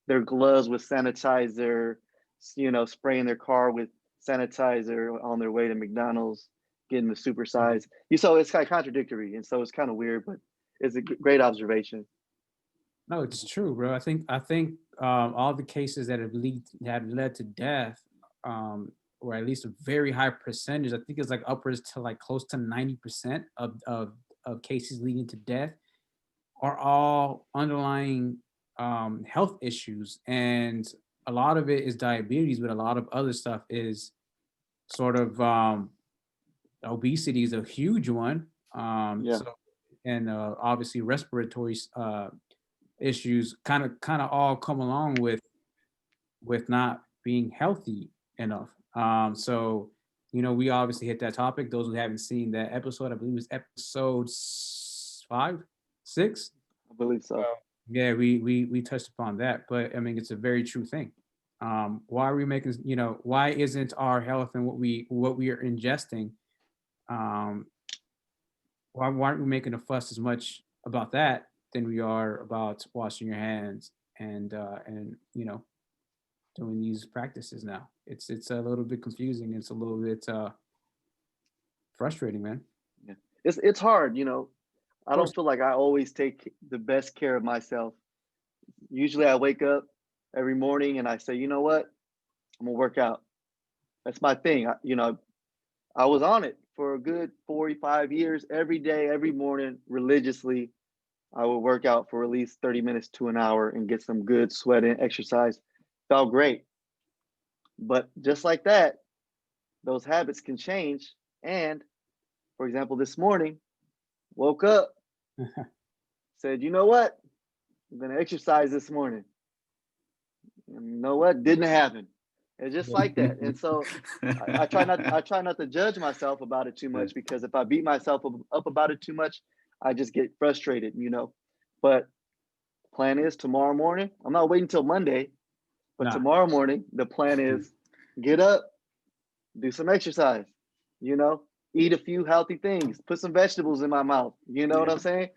their gloves with sanitizer, spraying their car with sanitizer on their way to McDonald's, getting the super size. So it's kind of contradictory, and so it's kind of weird, but it's a great observation. No, it's true, bro. I think all the cases that have led to death, or at least a very high percentage, I think it's like upwards to like close to 90% of cases leading to death, are all underlying health issues. And a lot of it is diabetes, but a lot of other stuff is sort of obesity is a huge one. And obviously respiratory issues kind of all come along with not being healthy enough. So we obviously hit that topic. Those who haven't seen that episode, I believe it was episode 5, 6. I believe so. Yeah, we touched upon that, but I mean, it's a very true thing. Why are we making, why isn't our health and what we are ingesting, why aren't we making a fuss as much about that than we are about washing your hands and doing these practices now? It's a little bit confusing. It's a little bit frustrating, man. Yeah. It's hard, I don't feel like I always take the best care of myself. Usually I wake up every morning and I say, you know what? I'm gonna work out. That's my thing. I was on it for a good 45 years, every day, every morning, religiously. I would work out for at least 30 minutes to an hour and get some good sweat and exercise. Felt great. But just like that, those habits can change. And for example, this morning, woke up Said, you know what? I'm gonna exercise this morning. And you know what? Didn't happen. It's just like that. And so I try not to judge myself about it too much, because if I beat myself up about it too much, I just get frustrated, you know. But plan is tomorrow morning. I'm not waiting until Monday, but Nah. tomorrow morning, the plan is get up, do some exercise, you know, eat a few healthy things, put some vegetables in my mouth. You know what I'm saying?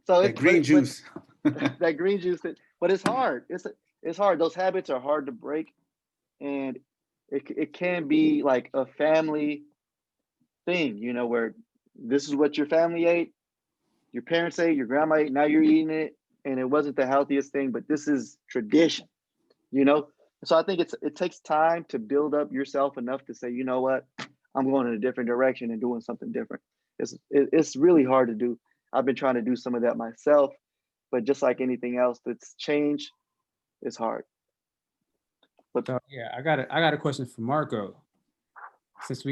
So That green juice. that green juice, but it's hard. It's hard. Those habits are hard to break. And it can be like a family thing, you know, where this is what your family ate, your parents ate, your grandma ate, now you're eating it, and it wasn't the healthiest thing, but this is tradition, you know. So I think it takes time to build up yourself enough to say, you know what, I'm going in a different direction and doing something different. It's really hard to do. I've been trying to do some of that myself, but just like anything else that's changed, it's hard. But So yeah, I got a question for Marco. Since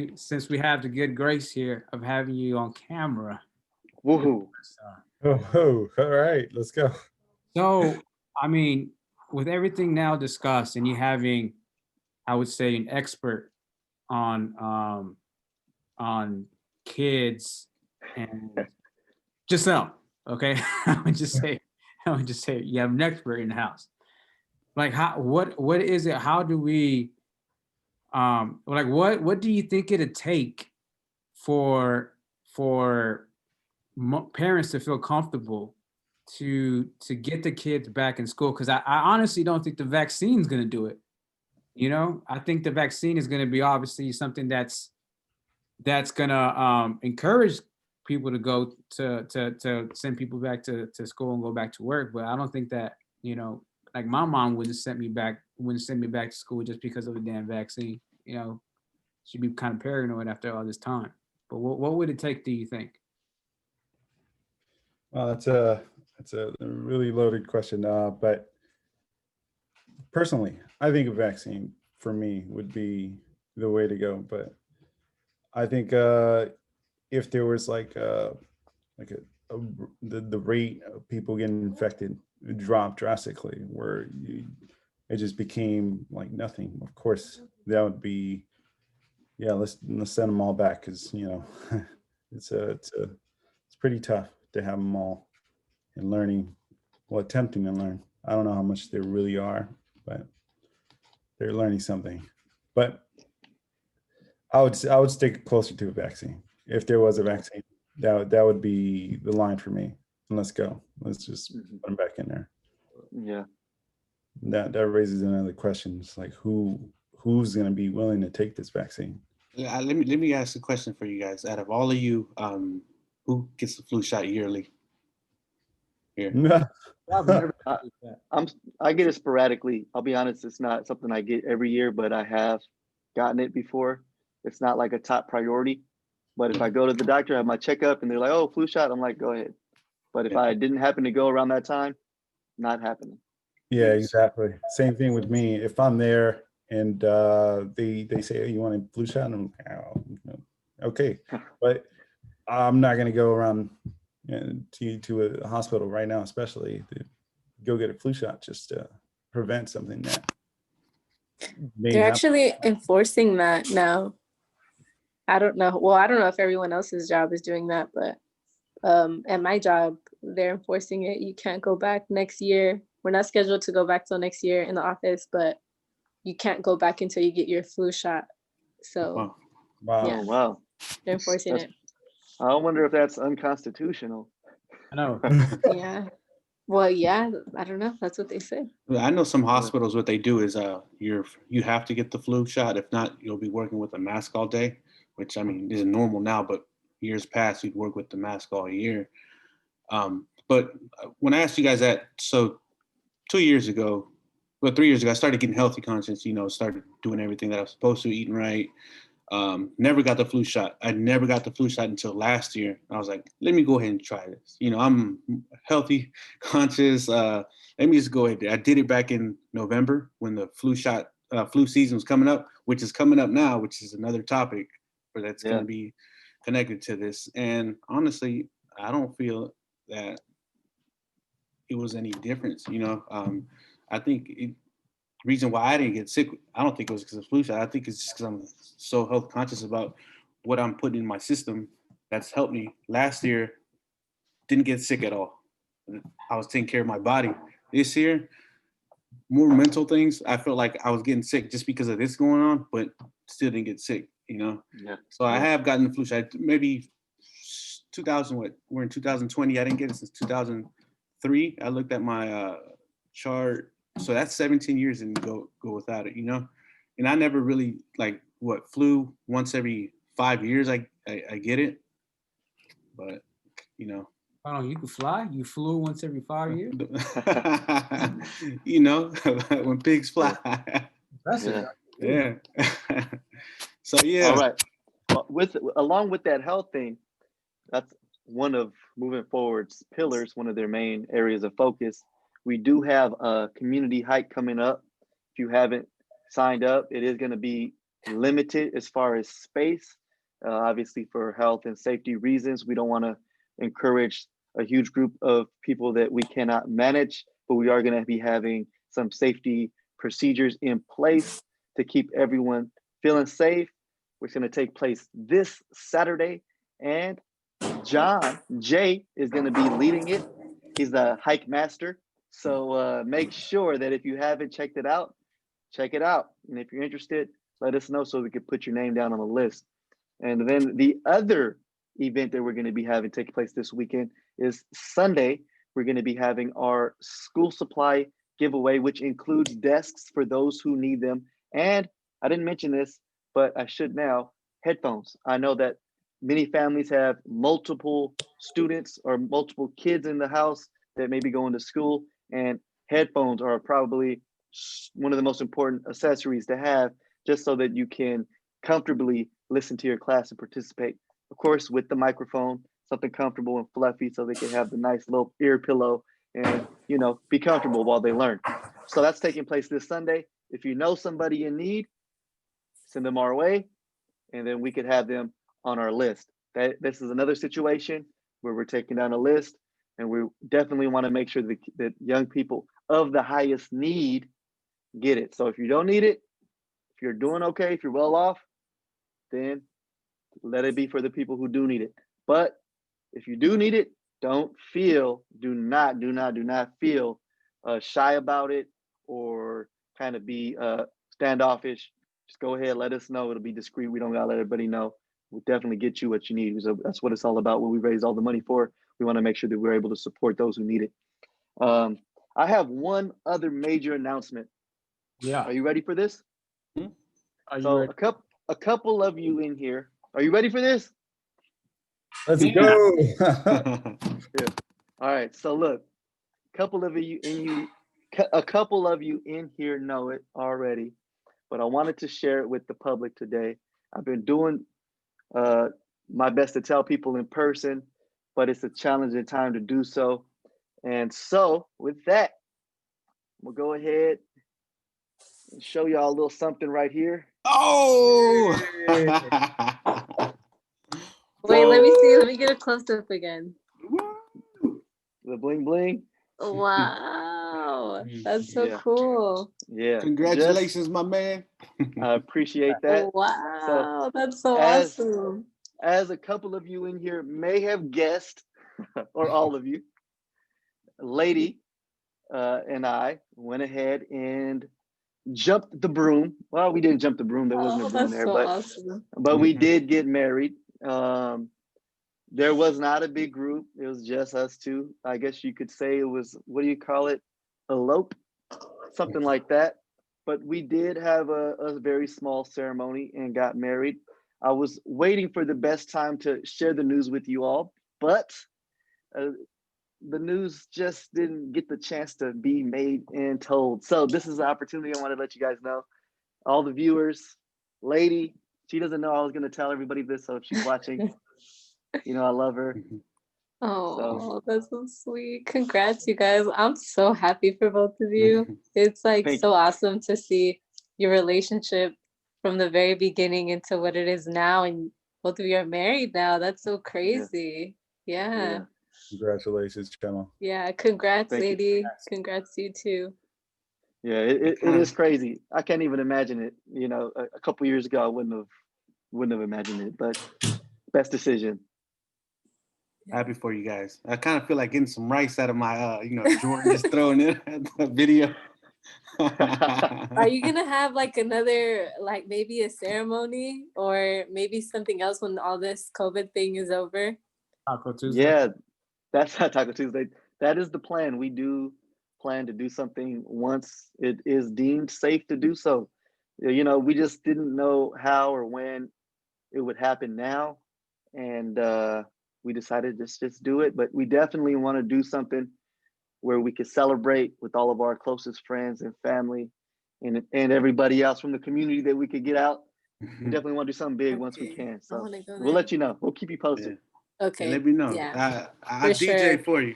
we have the good grace here of having you on camera. woohoo. Oh, all right, let's go. So I mean, with everything now discussed, and you having, I would say, an expert on kids and Giselle, okay? I would just say you have an expert in the house. Like, what is it? How do we like what do you think it'd take for parents to feel comfortable to get the kids back in school? Because I honestly don't think the vaccine's going to do it. You know, I think the vaccine is going to be obviously something that's going to encourage people to go to send people back to school and go back to work. But I don't think that, you know, like my mom wouldn't send me back to school just because of the damn vaccine. You know, she'd be kind of paranoid after all this time. But what would it take, do you think? Well, that's a really loaded question. But personally, I think a vaccine for me would be the way to go. But I think if there was the rate of people getting infected dropped drastically, where it just became like nothing. Of course, that would be, yeah. Let's send them all back, because you know it's pretty tough to have them all and learning, well, attempting to learn. I don't know how much they really are, but they're learning something. But I would stick closer to a vaccine. If there was a vaccine, that would be the line for me. And let's go. Let's just put them back in there. Yeah. That raises another question. It's like who's going to be willing to take this vaccine? Yeah, let me ask a question for you guys. Out of all of you, who gets the flu shot yearly? Here. I get it sporadically. I'll be honest, it's not something I get every year, but I have gotten it before. It's not like a top priority. But if I go to the doctor, I have my checkup, and they're like, "Oh, flu shot," I'm like, "Go ahead." But if I didn't happen to go around that time, not happening. Yeah, exactly. Same thing with me. If I'm there and they say, "Oh, you want a flu shot?" and I'm like, "Oh, okay," but I'm not going to go around to a hospital right now, especially to go get a flu shot just to prevent something that they're actually enforcing that now. I don't know. Well, I don't know if everyone else's job is doing that, but at my job, they're enforcing it. You can't go back next year. We're not scheduled to go back till next year in the office, but you can't go back until you get your flu shot. So, wow. Yeah, Wow. they're enforcing it. I wonder if that's unconstitutional. I know. Yeah. Well, yeah, I don't know. That's what they say. I know some hospitals, what they do is you have to get the flu shot. If not, you'll be working with a mask all day, which I mean isn't normal now, but years past you'd work with the mask all year. But when I asked you guys that, so 3 years ago, I started getting healthy conscious, you know, started doing everything that I was supposed to, eating right. Never got the flu shot. I never got the flu shot until last year. I was like, let me go ahead and try this. You know, I'm healthy, conscious. Let me just go ahead. I did it back in November when the flu season was coming up, which is coming up now, which is another topic, but that's going to be connected to this. And honestly, I don't feel that it was any difference. I think the reason why I didn't get sick, I don't think it was because of flu shot. I think it's just because I'm so health conscious about what I'm putting in my system. That's helped me. Last year, didn't get sick at all. I was taking care of my body. This year, more mental things. I felt like I was getting sick just because of this going on, but still didn't get sick, Yeah. So I have gotten the flu shot. Maybe 2000, what? We're in 2020. I didn't get it since 2003. I looked at my chart. So that's 17 years and go without it, And I never really flu once every 5 years. I get it, but Hold on, you can fly? You flew once every 5 years? When pigs fly. That's Yeah. Yeah. So yeah. All right. Along with that health thing, that's one of moving forward's pillars, one of their main areas of focus. We do have a community hike coming up. If you haven't signed up, it is going to be limited as far as space. Obviously, for health and safety reasons, we don't want to encourage a huge group of people that we cannot manage, but we are going to be having some safety procedures in place to keep everyone feeling safe. It's going to take place this Saturday, and John Jay is going to be leading it. He's the hike master. So make sure that if you haven't checked it out, check it out. And if you're interested, let us know so we can put your name down on the list. And then the other event that we're going to be having take place this weekend is Sunday. We're going to be having our school supply giveaway, which includes desks for those who need them. And I didn't mention this, but I should now, headphones. I know that many families have multiple students or multiple kids in the house that may be going to school, and headphones are probably one of the most important accessories to have just so that you can comfortably listen to your class and participate. Of course, with the microphone, something comfortable and fluffy so they can have the nice little ear pillow and, be comfortable while they learn. So that's taking place this Sunday. If you know somebody in need, send them our way, and then we could have them on our list. This is another situation where we're taking down a list, and we definitely want to make sure that young people of the highest need get it. So if you don't need it, if you're doing okay, if you're well off, then let it be for the people who do need it. But if you do need it, do not feel shy about it or kind of be standoffish. Just go ahead, let us know. It'll be discreet. We don't gotta let everybody know. We'll definitely get you what you need. So that's what it's all about. When we raise all the money for, we want to make sure that we're able to support those who need it. I have one other major announcement. Yeah. Are you ready for this? Are you So ready? a couple of you in here. Are you ready for this? Let's go. Yeah. All right. So look, a couple of you in here know it already, but I wanted to share it with the public today. I've been doing my best to tell people in person, but it's a challenging time to do so. And so with that, we'll go ahead and show y'all a little something right here. Oh! Wait, let me see. Let me get a close up again. The bling bling. Wow, that's so Yeah. cool. Yeah. Congratulations, my man. I appreciate that. Wow, that's so as- awesome. As a couple of you in here may have guessed, or all of you, Lady and I went ahead and jumped the broom. Well, we didn't jump the broom. There wasn't a broom That's there, so but awesome. we did get married. There was not a big group. It was just us two. I guess you could say it was, what do you call it? Elope, something like that. But we did have a very small ceremony and got married. I was waiting for the best time to share the news with you all, but the news just didn't get the chance to be made and told. So this is the opportunity I want to let you guys know. All the viewers, Lady, she doesn't know I was going to tell everybody this, so if she's watching, I love her. Oh, that's so sweet. Congrats, you guys. I'm so happy for both of you. It's like Thank so you. awesome to see your relationship from the very beginning into what it is now. And both of you are married now. That's so crazy. Yeah. Congratulations, Chema. Yeah, congrats, Thank you. lady. Congrats to you too. Yeah, it is crazy. I can't even imagine it. You know, a couple years ago, I wouldn't have imagined it. But best decision. Happy for you guys. I kind of feel like getting some rice out of my, Jordan just throwing it at the video. Are you gonna have like another, like maybe a ceremony or maybe something else when all this COVID thing is over? Taco Tuesday. Yeah, that's not Taco Tuesday. That is the plan. We do plan to do something once it is deemed safe to do so. You know, we just didn't know how or when it would happen now, and we decided to just do it. But we definitely want to do something where we could celebrate with all of our closest friends and family, and everybody else from the community that we could get out. We definitely want to do something big once we Okay, can. I So wanna go we'll there. let you know. We'll keep you posted. Okay. Let me know. Yeah. I'll For DJ sure. for you.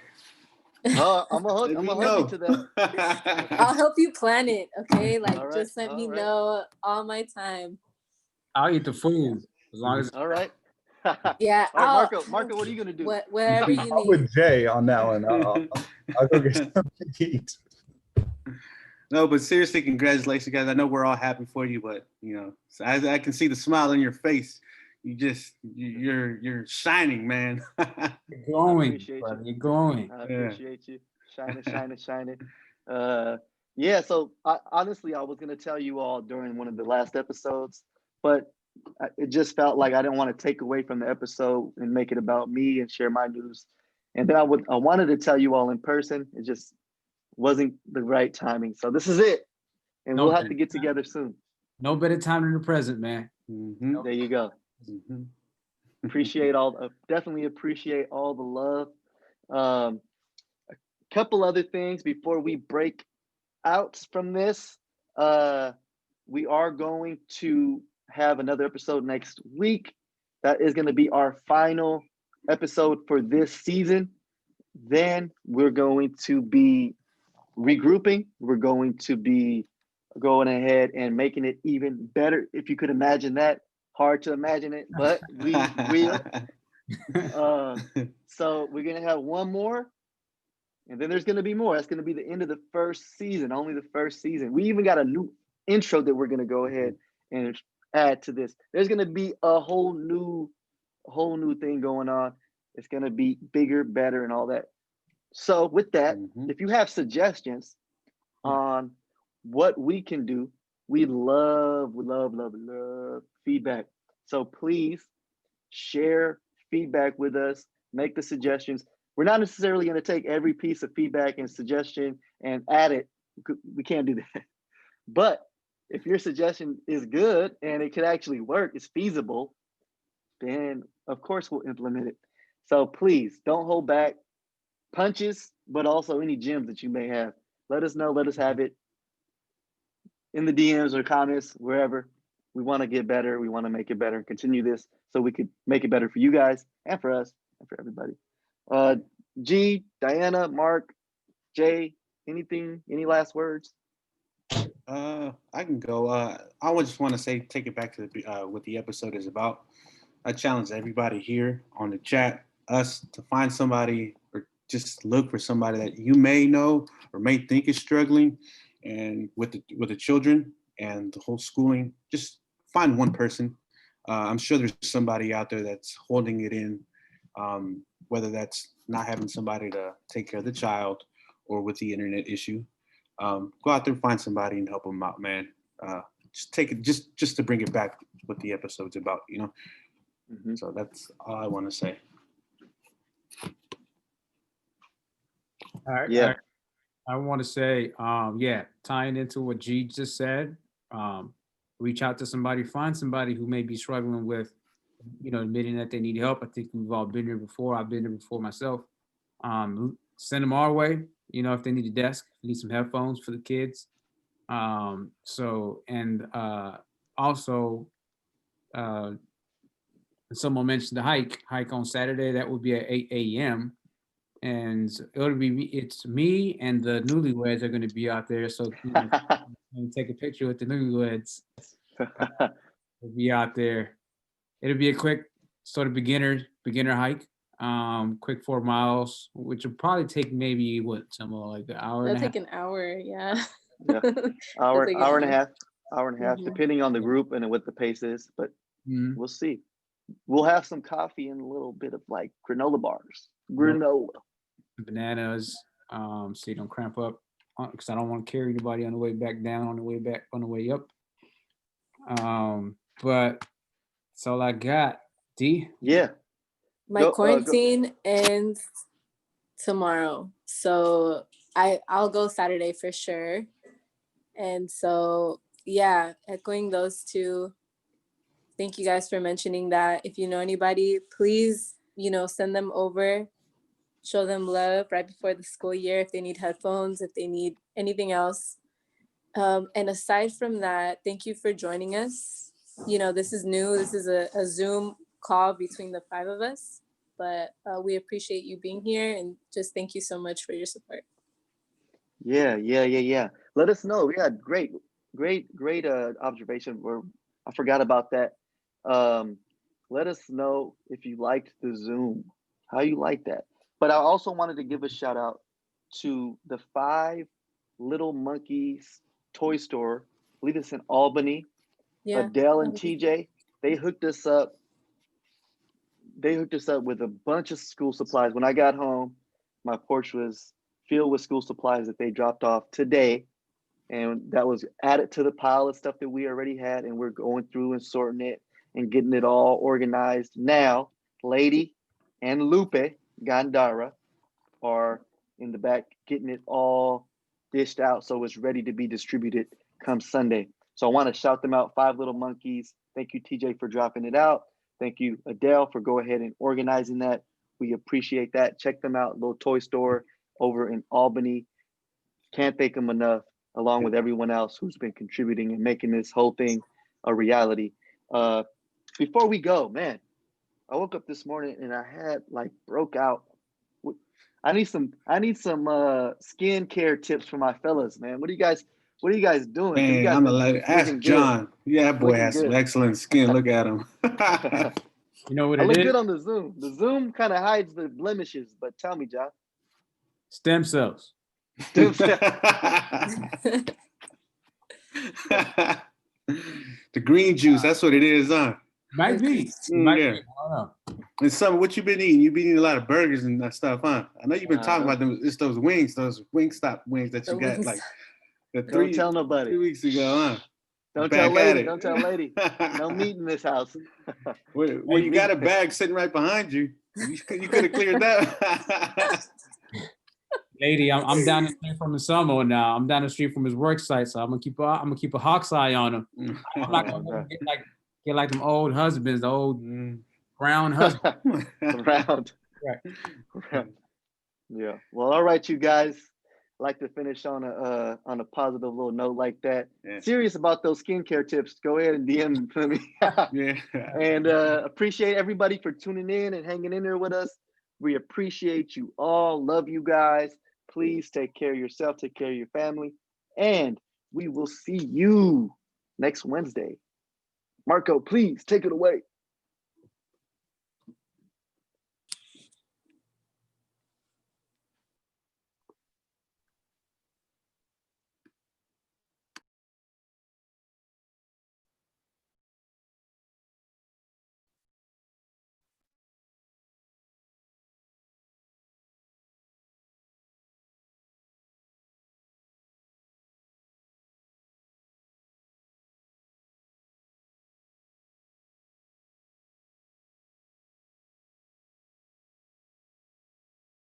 Oh, I'm gonna Let me hold know. you to that. I'll help you plan it. Okay. Like All right, just let me all right. know all my time. I'll eat the food as long as All right. Yeah. All right, Marco, what are you gonna do? Whatever you I'm with need. Jay on that one. I'll go get something to eat. No, but seriously, congratulations, guys. I know we're all happy for you, but so I can see the smile on your face. You're shining, man. you're glowing, appreciate brother. you. You're glowing. I appreciate you. Shining. Yeah, so honestly, I was gonna tell you all during one of the last episodes, but it just felt like I didn't want to take away from the episode and make it about me and share my news. And then I wanted to tell you all in person. It just wasn't the right timing. So this is it. And No we'll have better to get together soon. No better time than the present, man. Mhm. There you go. Mhm. Definitely appreciate all the love. Um, Couple other things before we break out from this. We are going to have another episode next week. That is going to be our final episode for this season. Then we're going to be regrouping. We're going to be going ahead and making it even better. If you could imagine that, hard to imagine it, but we will. So we're going to have one more, and then there's going to be more. That's going to be the end of the first season, only the first season. We even got a new intro that we're going to go ahead and add to this. There's going to be a whole new thing going on. It's going to be bigger, better, and all that. So with that, if you have suggestions on what we can do, we love feedback. So please share feedback with us, make the suggestions. We're not necessarily going to take every piece of feedback and suggestion and add it. We can't do that. But if your suggestion is good and it could actually work, it's feasible, then of course we'll implement it. So please don't hold back. Punches, but also any gems that you may have. Let us know. Let us have it in the DMs or comments, wherever. We want to get better. We want to make it better and continue this so we could make it better for you guys and for us and for everybody. G, Diana, Mark, Jay, anything, any last words? I can go. I would just want to say, take it back to what the episode is about. I challenge everybody here on the chat, us to find somebody or just look for somebody that you may know or may think is struggling, and with the children and the whole schooling, just find one person. I'm sure there's somebody out there that's holding it in, whether that's not having somebody to take care of the child or with the internet issue. Go out there, find somebody and help them out, man. Just take it, just to bring it back what the episode's about, So that's all I want to say. All right. Yeah. I want to say, tying into what G just said, reach out to somebody, find somebody who may be struggling with, admitting that they need help. I think we've all been there before. I've been there before myself. Send them our way, if they need a desk, need some headphones for the kids. Also, someone mentioned the hike on Saturday. That would be at 8 a.m. And it's me and the newlyweds are going to be out there. So take a picture with the newlyweds. We'll be out there. It'll be a quick sort of beginner hike. quick 4 miles, which will probably take maybe something like an hour and That'll a half. take an hour, yeah. Yeah. That's like an hour and a hour. half, Mhm. depending on the group and what the pace is. But Mhm. we'll see. We'll have some coffee and a little bit of like granola bars. Granola. Bananas, so you don't cramp up, because I don't want to carry anybody on the way back down, on the way back, on the way up. But that's all I got. D? Yeah. My Go- quarantine ends tomorrow, so I'll go Saturday for sure. And so yeah, echoing those two. Thank you guys for mentioning that. If you know anybody, please, send them over, show them love right before the school year if they need headphones, if they need anything else. And aside from that, thank you for joining us. This is new. This is a Zoom call between the 5 of us, but we appreciate you being here, and just thank you so much for your support. Yeah. Let us know. Yeah, great observation. I forgot about that. Let us know if you liked the Zoom, how you like that. But I also wanted to give a shout out to the 5 Little Monkeys toy store. I believe it's in Albany. Yeah. Adele and TJ, they hooked us up. They hooked us up with a bunch of school supplies. When I got home, my porch was filled with school supplies that they dropped off today. And that was added to the pile of stuff that we already had. And we're going through and sorting it and getting it all organized. Now, Lady and Lupe Gandara are in the back getting it all dished out so it's ready to be distributed come Sunday. So I want to shout them out, 5 Little Monkeys. Thank you, TJ, for dropping it out. Thank you, Adele, for go ahead and organizing that. We appreciate that. Check them out, little toy store over in Albany. Can't thank them enough, along with everyone else who's been contributing and making this whole thing a reality. Before we go, man, I woke up this morning and I had broke out. I need some skincare tips for my fellas, man. What are you guys doing? Man, You guys I'm been gonna ask looking John. Yeah, that boy Looking has some good. excellent skin. Look at him. You know what I it look is? good on the Zoom. The Zoom kind of hides the blemishes, but tell me, John. Stem cells. The green juice, that's what it is, huh? Might be. Yeah. I don't know. And Summer, what you been eating? You've been eating a lot of burgers and that stuff, huh? I know you've been talking about them. It's those Wingstop wings that you got like the Don't tell nobody. 3 weeks ago, huh? Don't Back tell at lady. it. Don't tell lady. No meat in this house. Well, you got a bag sitting right behind you. You could have cleared that. Lady, I'm down the street from the Samo now. I'm down the street from his work site, so I'm gonna keep a hawk's eye on him. I'm not gonna let him get like them old husbands, the old brown husband. Round. Right. Yeah. Well, all right, you guys. Like to finish on a positive little note like that. Yeah. Serious about those skincare tips. Go ahead and DM to me. Yeah. And appreciate everybody for tuning in and hanging in there with us. We appreciate you all. Love you guys. Please take care of yourself. Take care of your family. And we will see you next Wednesday. Marco, please take it away.